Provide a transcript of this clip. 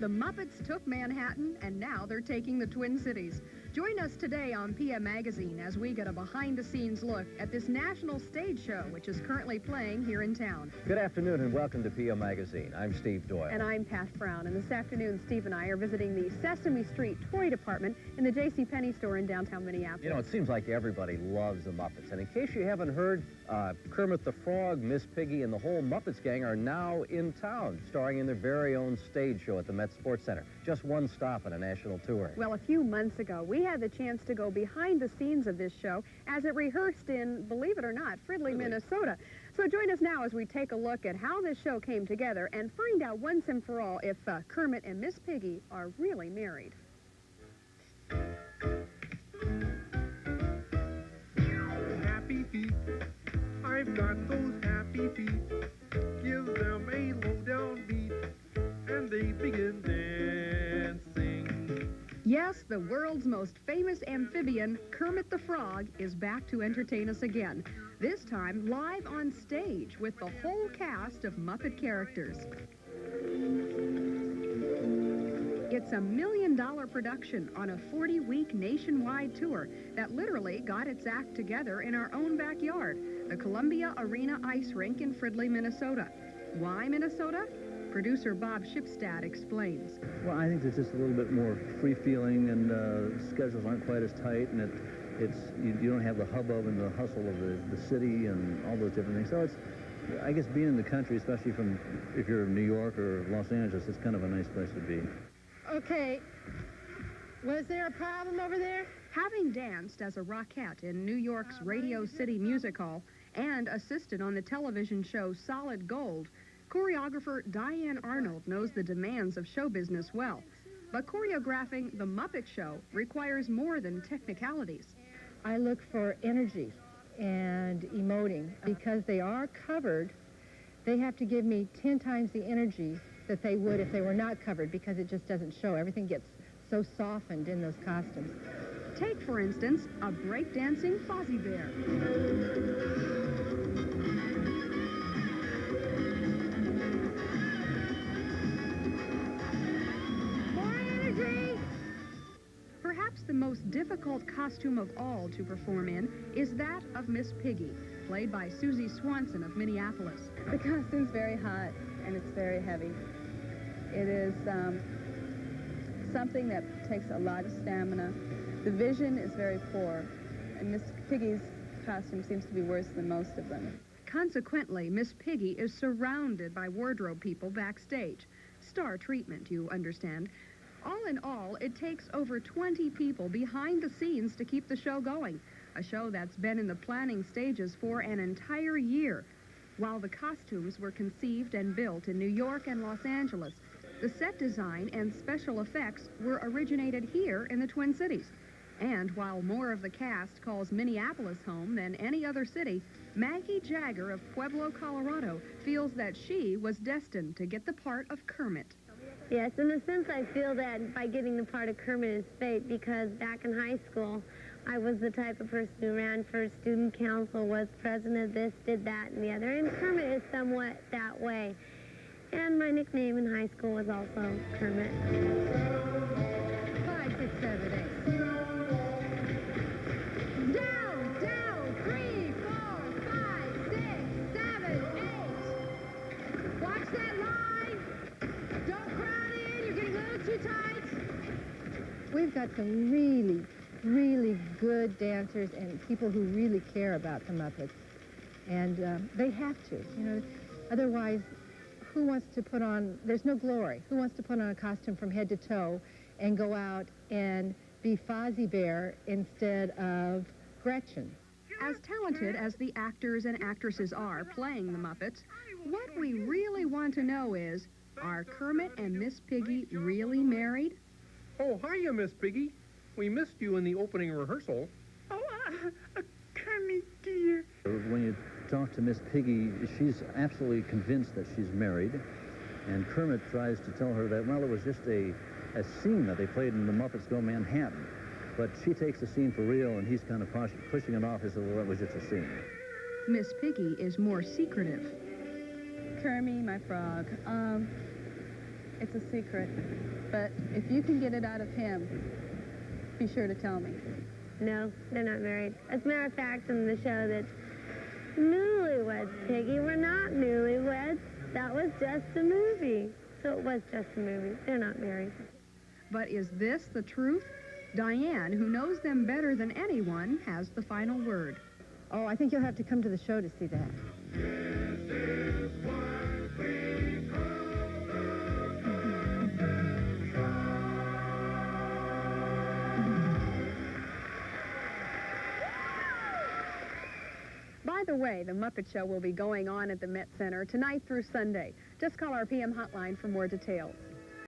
The Muppets took Manhattan, and now they're taking the Twin Cities. Join us today on PM Magazine as we get a behind-the-scenes look at this national stage show, which is currently playing here in town. Good afternoon and welcome to PM Magazine. I'm Steve Doyle. And I'm Pat Brown. And this afternoon, Steve and I are visiting the Sesame Street toy department in the JCPenney store in downtown Minneapolis. You know, it seems like everybody loves the Muppets. And in case you haven't heard, Kermit the Frog, Miss Piggy, and the whole Muppets gang are now in town, starring in their very own stage show at the Met Sports Center. Just one stop on a national tour. Well, a few months ago, we had the chance to go behind the scenes of this show as it rehearsed in, believe it or not, Fridley, Minnesota. So join us now as we take a look at how this show came together and find out once and for all if Kermit and Miss Piggy are really married. Happy feet, I've got those happy feet. Give them a low-down beat, and they begin dancing. Yes, the world's most famous amphibian, Kermit the Frog, is back to entertain us again. This time live on stage with the whole cast of Muppet characters. It's a $1 million production on a 40-week nationwide tour that literally got its act together in our own backyard, the Columbia Arena Ice Rink in Fridley, Minnesota. Why Minnesota? Producer Bob Shipstad explains. Well, I think it's just a little bit more free-feeling, and schedules aren't quite as tight, and you don't have the hubbub and the hustle of the city and all those different things. So it's, I guess, being in the country, especially if you're in New York or Los Angeles, it's kind of a nice place to be. Okay, was there a problem over there? Having danced as a rockette in New York's Radio City Music Hall and assisted on the television show Solid Gold, choreographer Diane Arnold knows the demands of show business well. But choreographing the Muppet Show requires more than technicalities. I look for energy and emoting. Because they are covered, they have to give me 10 times the energy that they would if they were not covered, because it just doesn't show. Everything gets so softened in those costumes. Take, for instance, a breakdancing Fozzie Bear. Perhaps the most difficult costume of all to perform in is that of Miss Piggy, played by Susie Swanson of Minneapolis. The costume's very hot and it's very heavy. It is something that takes a lot of stamina. The vision is very poor, and Miss Piggy's costume seems to be worse than most of them. Consequently, Miss Piggy is surrounded by wardrobe people backstage. Star treatment, you understand. All in all, it takes over 20 people behind the scenes to keep the show going, a show that's been in the planning stages for an entire year. While the costumes were conceived and built in New York and Los Angeles, the set design and special effects were originated here in the Twin Cities. And while more of the cast calls Minneapolis home than any other city, Maggie Jagger of Pueblo, Colorado, feels that she was destined to get the part of Kermit. Yes, in a sense, I feel that by getting the part of Kermit is fate, because back in high school, I was the type of person who ran for student council, was president of this, did that, and the other, and Kermit is somewhat that way. And my nickname in high school was also Kermit. 5, 6, 7, 8. Down, down, 3, 4, 5, 6, 7, 8. Watch that line. Don't crowd in. You're getting a little too tight. We've got some really, really good dancers and people who really care about the Muppets. And they have to, you know. Otherwise, who wants to put on, there's no glory. Who wants to put on a costume from head to toe and go out and be Fozzie Bear instead of Gretchen? As talented as the actors and actresses are playing the Muppets, what we really want to know is, are Kermit and Miss Piggy really married? Oh, hiya, Miss Piggy. We missed you in the opening rehearsal. Oh, Kermit, dear. When you talk to Miss Piggy, she's absolutely convinced that she's married, and Kermit tries to tell her that, well, it was just a scene that they played in the Muppets Go Manhattan. But she takes the scene for real, and he's kind of pushing it off. He says, well, that was just a scene. Miss Piggy is more secretive. Kermit, my frog, It's a secret, but if you can get it out of him, be sure to tell me. No, they're not married. As a matter of fact, in the show that's newlyweds, Piggy, we're not newlyweds. That was just a movie. So it was just a movie. They're not married. But is this the truth? Diane, who knows them better than anyone, has the final word. Oh, I think you'll have to come to the show to see that. By the way, the Muppet Show will be going on at the Met Center tonight through Sunday. Just call our PM hotline for more details.